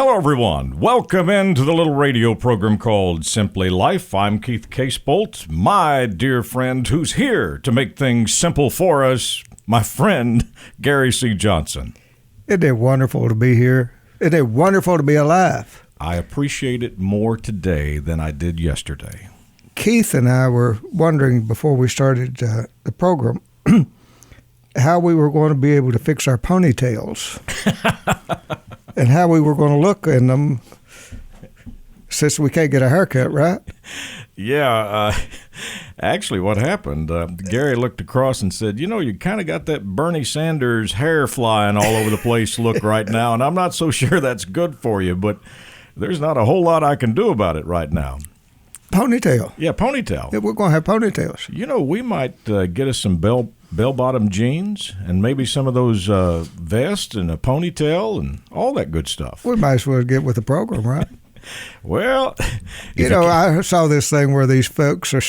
Hello, everyone. Welcome into the little radio program called Simply Life. I'm Keith Casebolt, my dear friend who's here to make things simple for us, my friend, Gary C. Johnson. Isn't it wonderful to be here? Isn't it wonderful to be alive? I appreciate it more today than I did yesterday. Keith and I were wondering before we started the program how we were going to be able to fix our ponytails and how we were going to look in them since we can't get a haircut, right? Yeah, actually what happened, Gary looked across and said, you kind of got that Bernie Sanders hair flying all over the place look right now, and I'm not so sure that's good for you, but there's not a whole lot I can do about it right now. Ponytail. Yeah, ponytail. Yeah, we're going to have ponytails. We might get us some bell-bottom jeans and maybe some of those vests and a ponytail and all that good stuff. We might as well get with the program, right? Well, I saw this thing where these folks are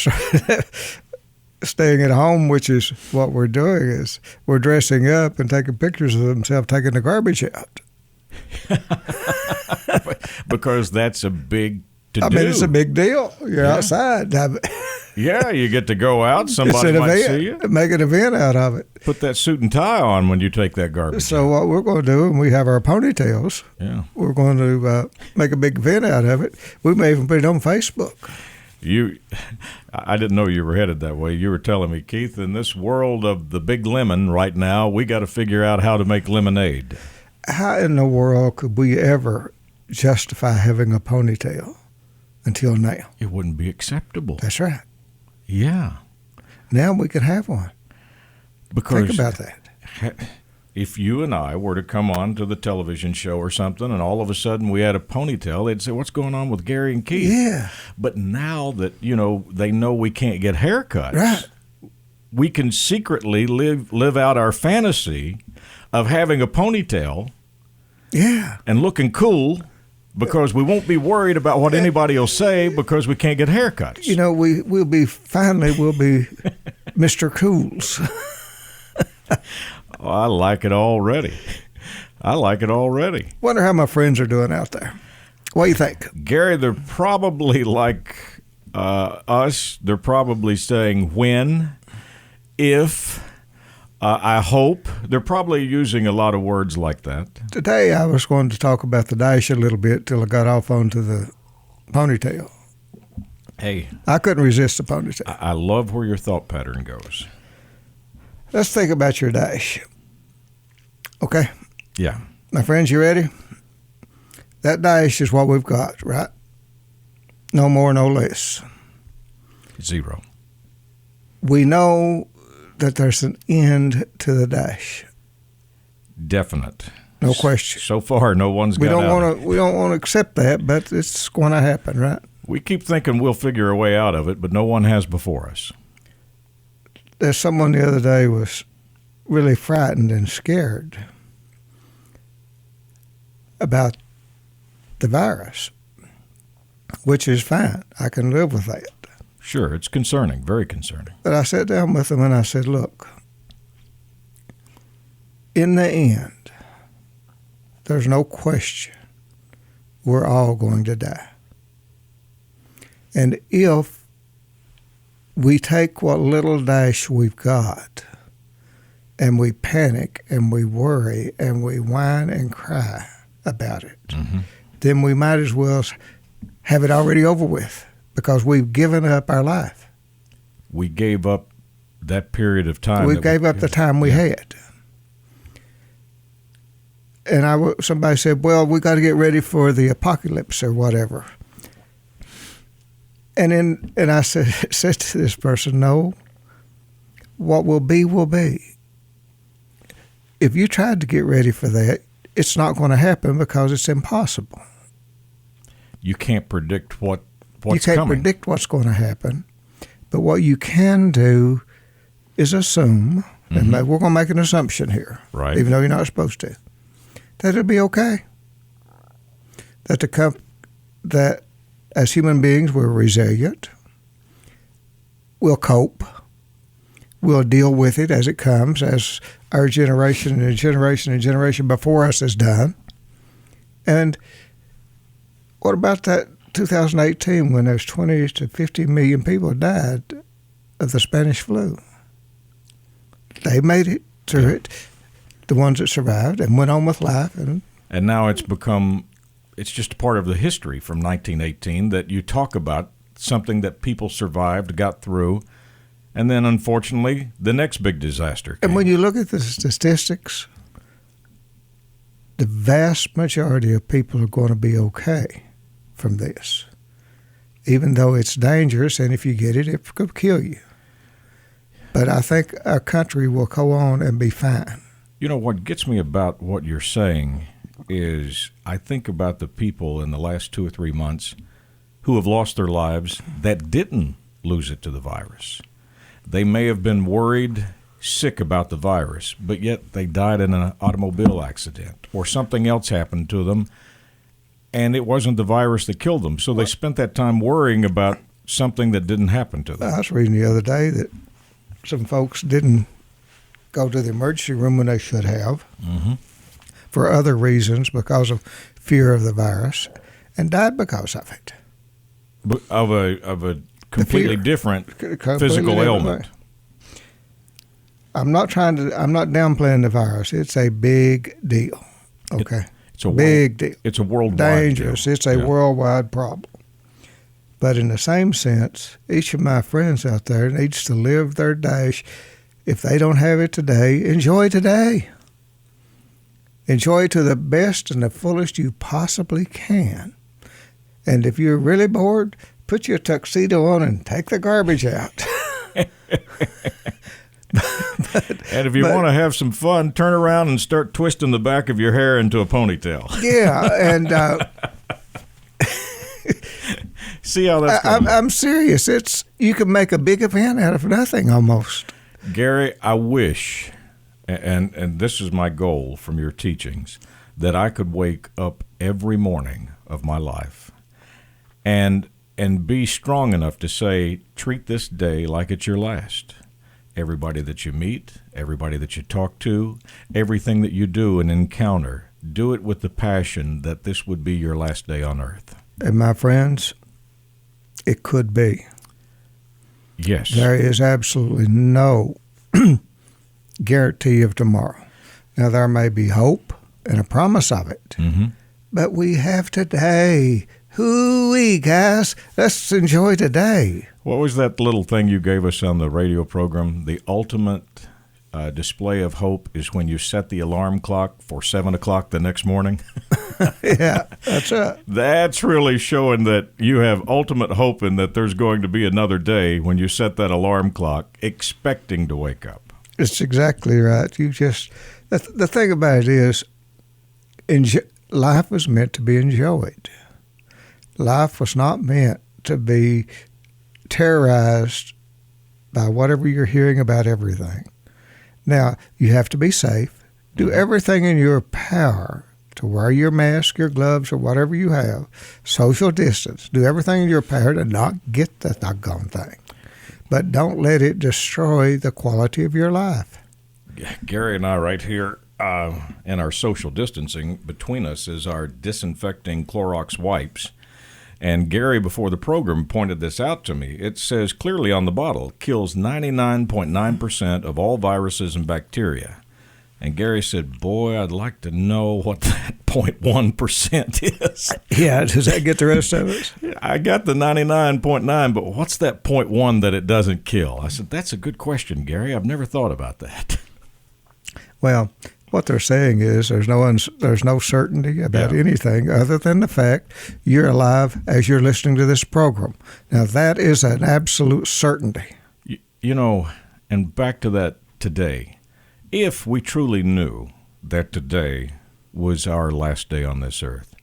staying at home, which is what we're doing, is we're dressing up and taking pictures of themselves taking the garbage out. Because that's a big to-do. I mean, it's a big deal. You're outside. Yeah, you get to go out. Somebody might see you. Make an event out of it. Put that suit and tie on when you take that garbage So out. what we're going to do, and we have our ponytails, we're going to make a big event out of it. We may even put it on Facebook. I didn't know you were headed that way. You were telling me, Keith, in this world of the big lemon right now, we got to figure out how to make lemonade. How in the world could we ever justify having a ponytail until now? It wouldn't be acceptable. That's right. Yeah. Now we could have one. Because think about that. If you and I were to come on to the television show or something and all of a sudden we had a ponytail, they'd say, what's going on with Gary and Keith? Yeah. But now that, they know we can't get haircuts, right, we can secretly live out our fantasy of having a ponytail and looking cool because we won't be worried about what anybody will say because we can't get haircuts. We'll be Mr. Cools. Oh, I like it already. Wonder how my friends are doing out there. What do you think? Gary, they're probably like us. They're probably saying when, if, I hope. They're probably using a lot of words like that. Today I was going to talk about the dash a little bit till I got off onto the ponytail. Hey. I couldn't resist the ponytail. I love where your thought pattern goes. Let's think about your dash. Okay? Yeah. My friends, you ready? That dash is what we've got, right? No more, no less. 0. We know that there's an end to the dash. Definite. No question. So far, no one's got out. We don't want to accept that, but it's going to happen, right? We keep thinking we'll figure a way out of it, but no one has before us. There's someone the other day was really frightened and scared about the virus, which is fine. I can live with that. Sure, it's concerning, very concerning. But I sat down with them and I said, look, in the end, there's no question we're all going to die. And if we take what little dash we've got and we panic and we worry and we whine and cry about it, then we might as well have it already over with because we've given up our life. We gave up that period of time. We gave up the time we had. And somebody said, well, we got to get ready for the apocalypse or whatever. And I said to this person, no, what will be will be. If you tried to get ready for that, it's not going to happen because it's impossible. You can't predict what's coming. You can't predict what's going to happen. But what you can do is assume, and we're going to make an assumption here, right? Even though you're not supposed to, that it'll be okay. That as human beings, we're resilient. We'll cope. We'll deal with it as it comes, as our generation and generation and generation before us has done. And What about that 2018 when there's 20 to 50 million people died of the Spanish flu? They made it through it, the ones that survived, and went on with life. And now it's just a part of the history from 1918 that you talk about something that people survived, got through, and then unfortunately the next big disaster came. And when you look at the statistics, the vast majority of people are going to be okay from this, even though it's dangerous, and if you get it, it could kill you. But I think our country will go on and be fine. You know, what gets me about what you're saying is I think about the people in the last 2 or 3 months who have lost their lives that didn't lose it to the virus. They may have been worried, sick about the virus, but yet they died in an automobile accident or something else happened to them, and it wasn't the virus that killed them. So they spent that time worrying about something that didn't happen to them. I was reading the other day that some folks didn't go to the emergency room when they should have for other reasons because of fear of the virus and died because of it. Of a completely different physical ailment. I'm not downplaying the virus. It's a big deal. Okay. It's a big deal. It's a worldwide dangerous. deal. It's a worldwide problem. But in the same sense, each of my friends out there needs to live their dash. If they don't have it today, enjoy today. Enjoy it to the best and the fullest you possibly can. And if you're really bored, put your tuxedo on and take the garbage out. And if you want to have some fun, turn around and start twisting the back of your hair into a ponytail. Yeah, and see how that's going. I'm serious. You can make a big event out of nothing almost. Gary, I wish, and this is my goal from your teachings, that I could wake up every morning of my life and be strong enough to say, treat this day like it's your last. Everybody that you meet, everybody that you talk to, everything that you do and encounter, do it with the passion that this would be your last day on earth. And my friends, it could be. Yes. There is absolutely no guarantee of tomorrow. Now, there may be hope and a promise of it, but we have today. Hoo-wee, guys. Let's enjoy today. What was that little thing you gave us on the radio program? The ultimate display of hope is when you set the alarm clock for 7 o'clock the next morning. Yeah, that's it. That's really showing that you have ultimate hope in that there's going to be another day when you set that alarm clock expecting to wake up. It's exactly right. You just, the thing about it is, life was meant to be enjoyed. Life was not meant to be terrorized by whatever you're hearing about everything. Now, you have to be safe. Do everything in your power to wear your mask, your gloves, or whatever you have. Social distance. Do everything in your power to not get the doggone thing. But don't let it destroy the quality of your life. Gary and I right here in our social distancing between us is our disinfecting Clorox wipes. And Gary, before the program, pointed this out to me. It says clearly on the bottle, kills 99.9% of all viruses and bacteria. And Gary said, boy, I'd like to know what that 0.1% is. Yeah, does that get the rest of it? I got the 99.9, but what's that 0.1 that it doesn't kill? I said, that's a good question, Gary. I've never thought about that. Well, what they're saying is there's no certainty about anything other than the fact you're alive as you're listening to this program. Now, that is an absolute certainty. You know, and back to that today, if we truly knew that today was our last day on this earth,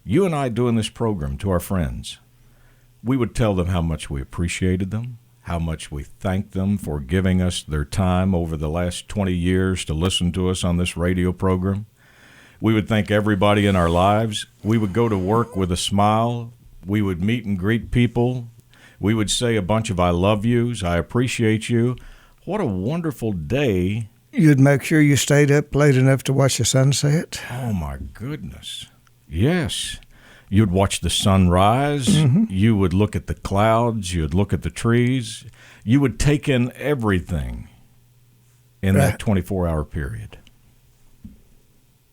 you and I doing this program to our friends, we would tell them how much we appreciated them, how much we thank them for giving us their time over the last 20 years to listen to us on this radio program. We would thank everybody in our lives. We would go to work with a smile. We would meet and greet people. We would say a bunch of I love yous, I appreciate you. What a wonderful day. You'd make sure you stayed up late enough to watch the sunset? Oh, my goodness. Yes. You'd watch the sun rise. You would look at the clouds. You would look at the trees. You would take in everything in that 24-hour period.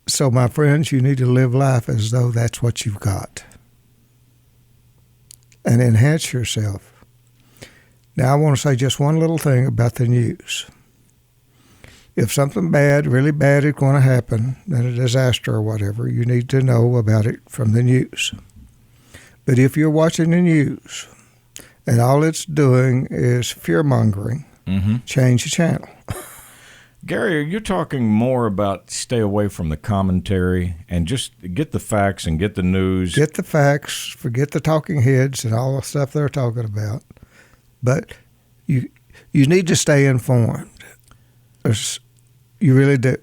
So, my friends, you need to live life as though that's what you've got and enhance yourself. Now, I want to say just one little thing about the news. If something bad, really bad, is going to happen, then a disaster or whatever, you need to know about it from the news. But if you're watching the news and all it's doing is fear-mongering, change the channel. Gary, are you talking more about stay away from the commentary and just get the facts and get the news? Get the facts, forget the talking heads and all the stuff they're talking about. But you need to stay informed. You really do.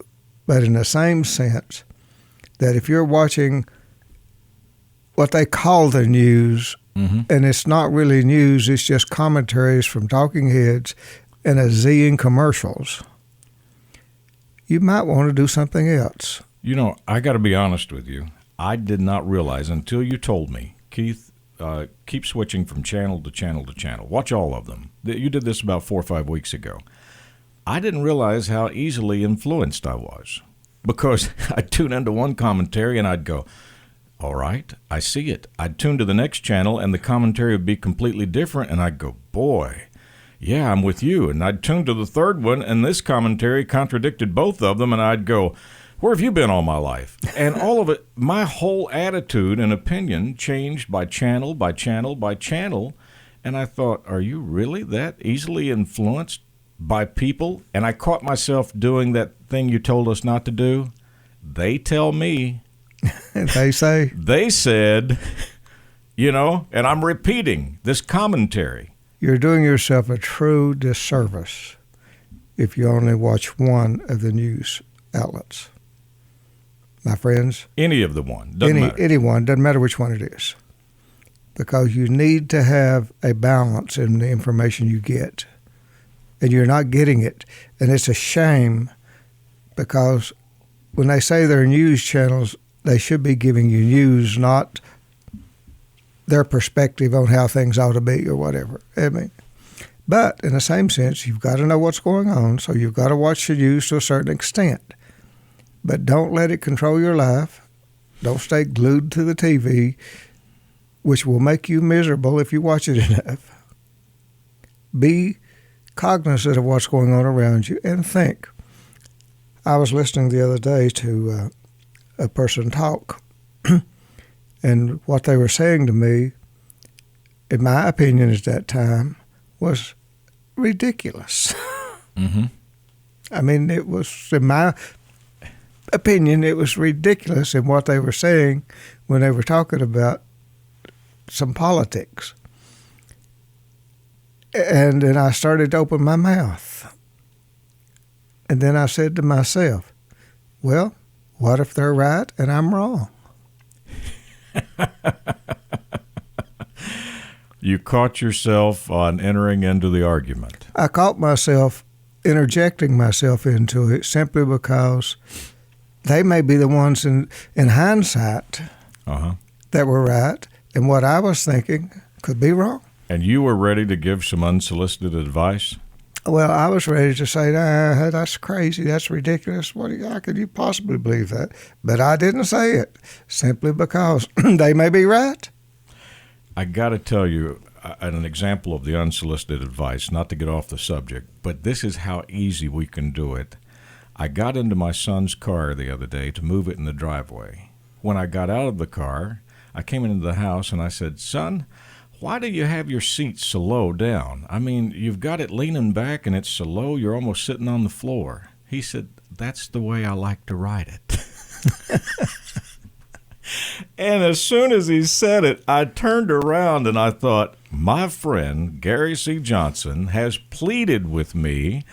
But in the same sense that if you're watching what they call the news, and it's not really news, it's just commentaries from talking heads and a zillion commercials, you might want to do something else. You know, I got to be honest with you. I did not realize until you told me, Keith, keep switching from channel to channel to channel. Watch all of them. You did this about 4 or 5 weeks ago. I didn't realize how easily influenced I was because I'd tune into one commentary and I'd go, all right, I see it. I'd tune to the next channel and the commentary would be completely different and I'd go, boy, yeah, I'm with you. And I'd tune to the third one and this commentary contradicted both of them and I'd go, where have you been all my life? And all of it, my whole attitude and opinion changed by channel, by channel, by channel. And I thought, are you really that easily influenced by people? And I caught myself doing that thing you told us not to do. They tell me. They say. They said, you know, and I'm repeating this commentary. You're doing yourself a true disservice if you only watch one of the news outlets. My friends. Any of the one. Doesn't matter. Anyone. Doesn't matter which one it is. Because you need to have a balance in the information you get. And you're not getting it. And it's a shame because when they say they're news channels, they should be giving you news, not their perspective on how things ought to be or whatever. I mean, but in the same sense, you've got to know what's going on, so you've got to watch the news to a certain extent. But don't let it control your life. Don't stay glued to the TV, which will make you miserable if you watch it enough. Be cognizant of what's going on around you and think. I was listening the other day to a person talk, and what they were saying to me, in my opinion at that time, was ridiculous. I mean, it was, in my opinion, it was ridiculous in what they were saying when they were talking about some politics. And then I started to open my mouth. And then I said to myself, well, what if they're right and I'm wrong? You caught yourself on entering into the argument. I caught myself interjecting myself into it simply because they may be the ones in hindsight that were right, and what I was thinking could be wrong. And you were ready to give some unsolicited advice? Well, I was ready to say, nah, that's crazy, that's ridiculous. How could you possibly believe that? But I didn't say it, simply because they may be right. I got to tell you an example of the unsolicited advice, not to get off the subject, but this is how easy we can do it. I got into my son's car the other day to move it in the driveway. When I got out of the car, I came into the house and I said, son, why do you have your seat so low down? I mean, you've got it leaning back and it's so low you're almost sitting on the floor. He said, that's the way I like to ride it. And as soon as he said it, I turned around and I thought, my friend Gary C. Johnson has pleaded with me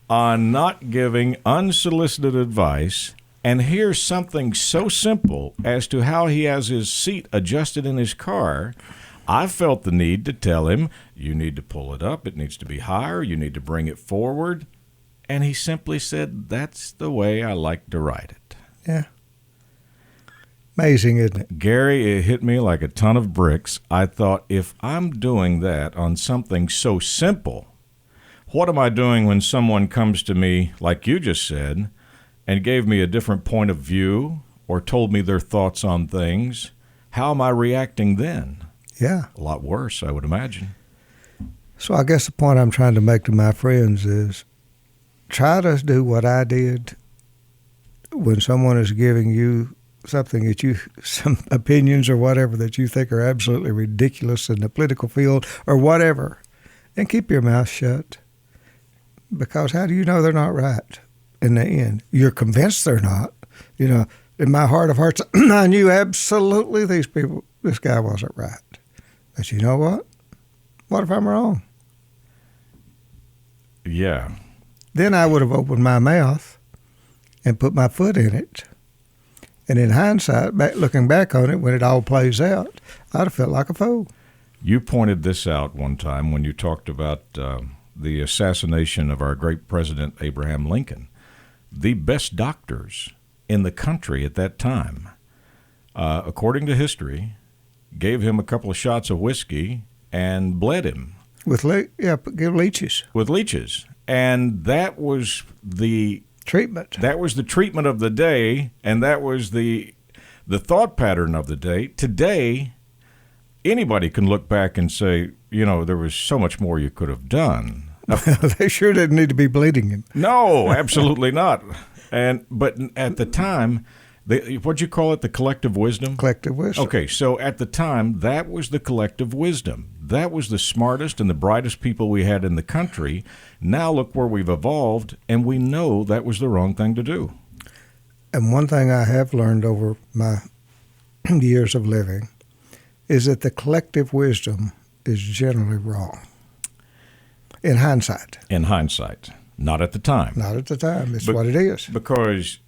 on not giving unsolicited advice, and here's something so simple as to how he has his seat adjusted in his car. I felt the need to tell him, you need to pull it up, it needs to be higher, you need to bring it forward. And he simply said, that's the way I like to ride it. Yeah. Amazing, isn't it? Gary, it hit me like a ton of bricks. I thought, if I'm doing that on something so simple, what am I doing when someone comes to me, like you just said, and gave me a different point of view or told me their thoughts on things? How am I reacting then? Yeah. A lot worse, I would imagine. So I guess the point I'm trying to make to my friends is try to do what I did when someone is giving you something that some opinions or whatever that you think are absolutely ridiculous in the political field or whatever, and keep your mouth shut. Because how do you know they're not right in the end? You're convinced they're not. In my heart of hearts, I knew absolutely this guy wasn't right. But you know what? What if I'm wrong? Yeah. Then I would have opened my mouth and put my foot in it. And in hindsight, looking back on it, when it all plays out, I'd have felt like a fool. You pointed this out one time when you talked about the assassination of our great president, Abraham Lincoln. The best doctors in the country at that time, according to history, gave him a couple of shots of whiskey and bled him. Give leeches. With leeches. And that was the treatment. That was the treatment of the day, and that was the thought pattern of the day. Today, anybody can look back and say, there was so much more you could have done. They sure didn't need to be bleeding him. No, absolutely not. But at the time, what'd you call it? The collective wisdom? Collective wisdom. Okay, so at the time, that was the collective wisdom. That was the smartest and the brightest people we had in the country. Now look where we've evolved, and we know that was the wrong thing to do. And one thing I have learned over my years of living is that the collective wisdom is generally wrong. In hindsight. In hindsight. Not at the time. Not at the time. It's what it is. Because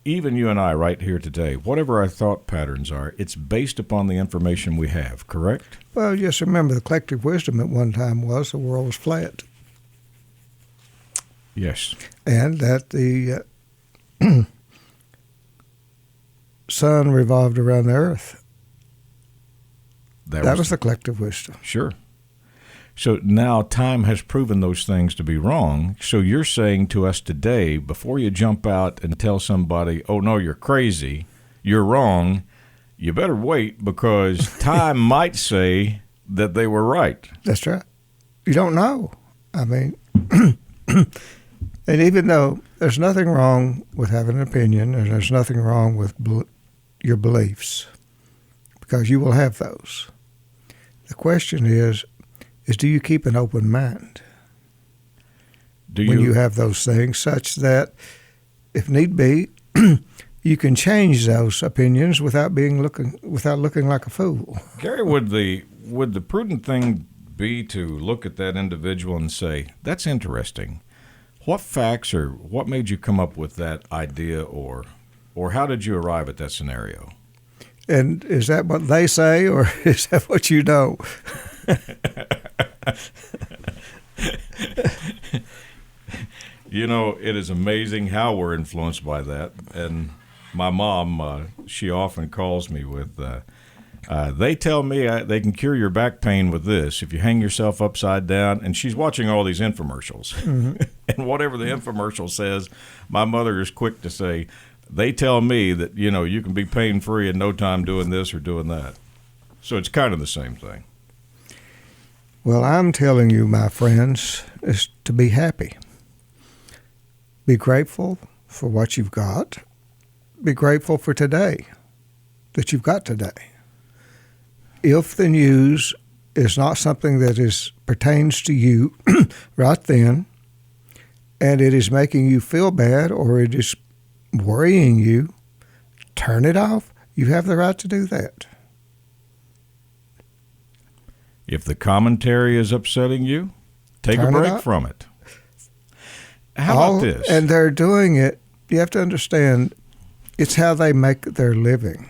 even you and I right here today, whatever our thought patterns are, it's based upon the information we have, correct? Well, just remember the collective wisdom at one time was the world was flat. Yes. And that the sun revolved around the earth. That was the collective wisdom. Sure. So now time has proven those things to be wrong. So you're saying to us today, before you jump out and tell somebody, oh, no, you're crazy, you're wrong, you better wait because time might say that they were right. That's right. You don't know. I mean, and even though there's nothing wrong with having an opinion and there's nothing wrong with your beliefs, because you will have those. The question is do you keep an open mind when you have those things, such that, if need be, you can change those opinions without looking like a fool? Gary, would the prudent thing be to look at that individual and say, "That's interesting. What facts or what made you come up with that idea, or how did you arrive at that scenario?" And is that what they say, or is that what you know? It is amazing how we're influenced by that. And my mom, she often calls me with, they tell me they can cure your back pain with this if you hang yourself upside down. And she's watching all these infomercials. Mm-hmm. And whatever the infomercial says, my mother is quick to say, they tell me that, you can be pain-free in no time doing this or doing that. So it's kind of the same thing. Well, I'm telling you, my friends, is to be happy. Be grateful for what you've got. Be grateful for today, that you've got today. If the news is not something that pertains to you right then, and it is making you feel bad or it is worrying you, turn it off. You have the right to do that. If the commentary is upsetting you, take a break from it. How about this? And they're doing it, you have to understand, it's how they make their living.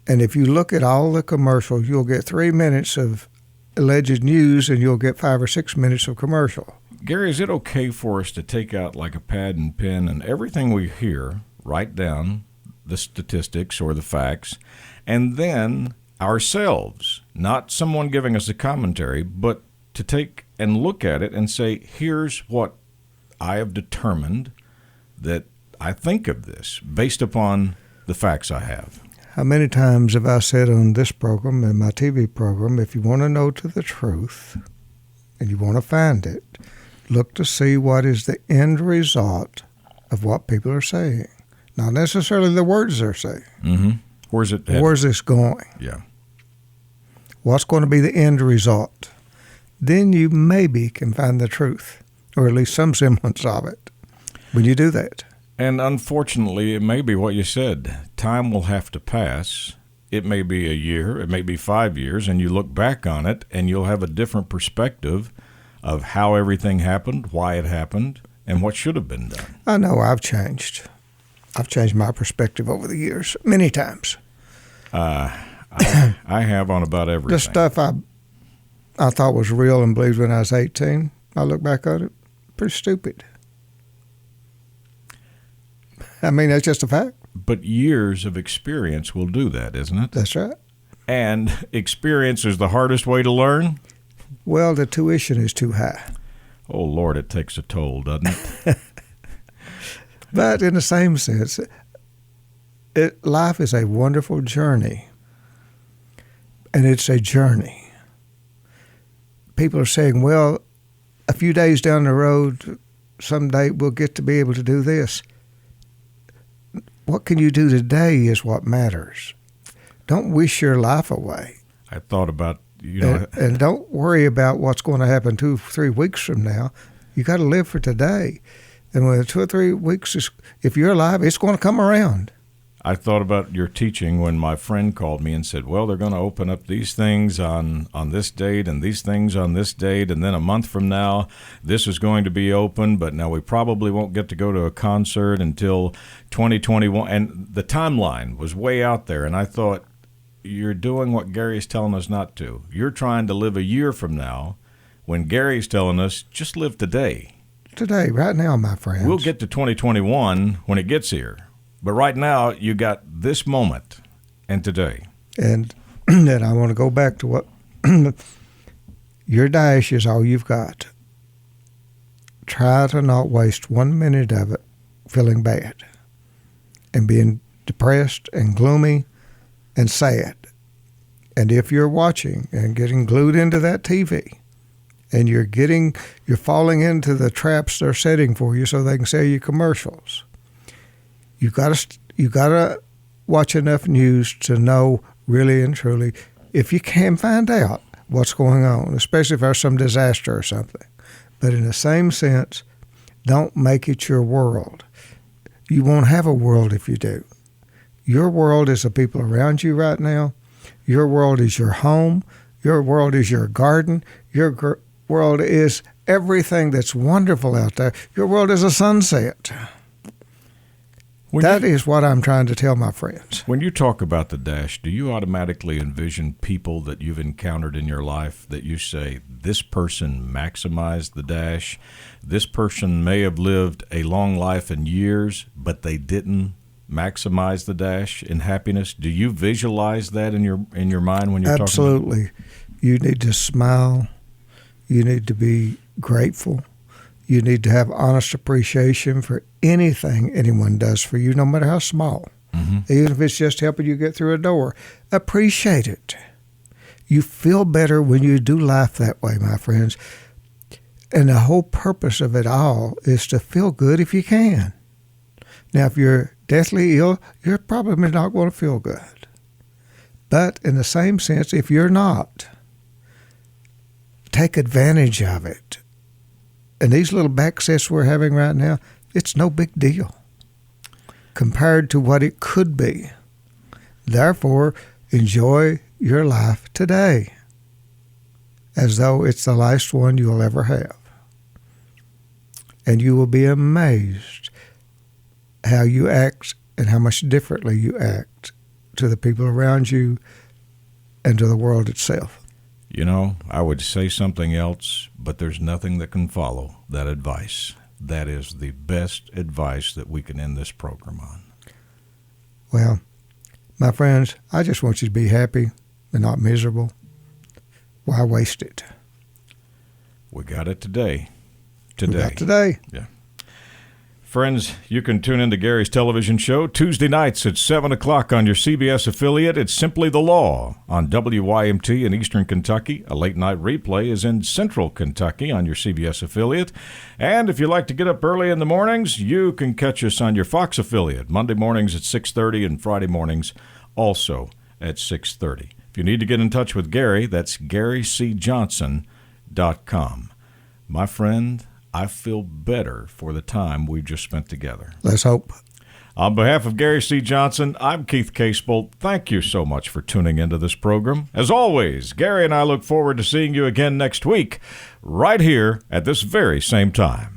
And if you look at all the commercials, you'll get 3 minutes of alleged news and you'll get 5 or 6 minutes of commercial. Gary, is it okay for us to take out like a pad and pen and everything we hear, write down the statistics or the facts, and then ourselves, not someone giving us a commentary, but to take and look at it and say, here's what I have determined that I think of this based upon the facts I have. How many times have I said on this program and my TV program, if you want to know to the truth and you want to find it, look to see what is the end result of what people are saying. Not necessarily the words they're saying. Mm-hmm. Where's it headed? Where's this going? Yeah. What's going to be the end result? Then you maybe can find the truth, or at least some semblance of it, when you do that. And unfortunately, it may be what you said. Time will have to pass. It may be a year, it may be 5 years, and you look back on it, and you'll have a different perspective of how everything happened, why it happened, and what should have been done. I know I've changed. I've changed my perspective over the years, many times. I have on about everything. The stuff I thought was real and believed when I was 18, I look back on it, pretty stupid. I mean, that's just a fact. But years of experience will do that, isn't it? That's right. And experience is the hardest way to learn? Well, the tuition is too high. Oh, Lord, it takes a toll, doesn't it? But in the same sense, life is a wonderful journey. And it's a journey. People are saying, well, a few days down the road, someday we'll get to be able to do this. What can you do today is what matters. Don't wish your life away. I thought about, And don't worry about what's going to happen 2-3 weeks from now. You got to live for today. And when 2 or 3 weeks, if you're alive, it's going to come around. I thought about your teaching when my friend called me and said, well, they're going to open up these things on this date and these things on this date, and then a month from now, this is going to be open, but now we probably won't get to go to a concert until 2021. And the timeline was way out there, and I thought, you're doing what Gary's telling us not to. You're trying to live a year from now when Gary's telling us, just live today. Today, right now, my friends. We'll get to 2021 when it gets here. But right now, you got this moment and today. And then I want to go back to what your dash is all you've got. Try to not waste 1 minute of it feeling bad and being depressed and gloomy and sad. And if you're watching and getting glued into that TV and you're falling into the traps they're setting for you so they can sell you commercials, You got to watch enough news to know really and truly if you can find out what's going on, especially if there's some disaster or something. But in the same sense, don't make it your world. You won't have a world if you do. Your world is the people around you right now. Your world is your home. Your world is your garden. Your world is everything that's wonderful out there. Your world is a sunset. That is what I'm trying to tell my friends. When you talk about the dash, do you automatically envision people that you've encountered in your life that you say, this person maximized the dash, this person may have lived a long life in years, but they didn't maximize the dash in happiness? Do you visualize that in your mind when you're talking? Absolutely. You need to smile. You need to be grateful. You need to have honest appreciation for anything anyone does for you, no matter how small. Mm-hmm. Even if it's just helping you get through a door. Appreciate it. You feel better when you do life that way, my friends. And the whole purpose of it all is to feel good if you can. Now, if you're deathly ill, you're probably not going to feel good. But in the same sense, if you're not, take advantage of it. And these little back sets we're having right now, it's no big deal compared to what it could be. Therefore, enjoy your life today as though it's the last one you'll ever have. And you will be amazed how you act and how much differently you act to the people around you and to the world itself. You know, I would say something else, but there's nothing that can follow that advice. That is the best advice that we can end this program on. Well, my friends, I just want you to be happy and not miserable. Why waste it? We got it today. We got today. Yeah. Friends, you can tune into Gary's television show Tuesday nights at 7 o'clock on your CBS affiliate. It's Simply the Law on WYMT in Eastern Kentucky. A late-night replay is in Central Kentucky on your CBS affiliate. And if you like to get up early in the mornings, you can catch us on your Fox affiliate, Monday mornings at 6:30 and Friday mornings also at 6:30. If you need to get in touch with Gary, that's GaryCJohnson.com. My friend, I feel better for the time we've just spent together. Let's hope. On behalf of Gary C. Johnson, I'm Keith Casebolt. Thank you so much for tuning into this program. As always, Gary and I look forward to seeing you again next week, right here at this very same time.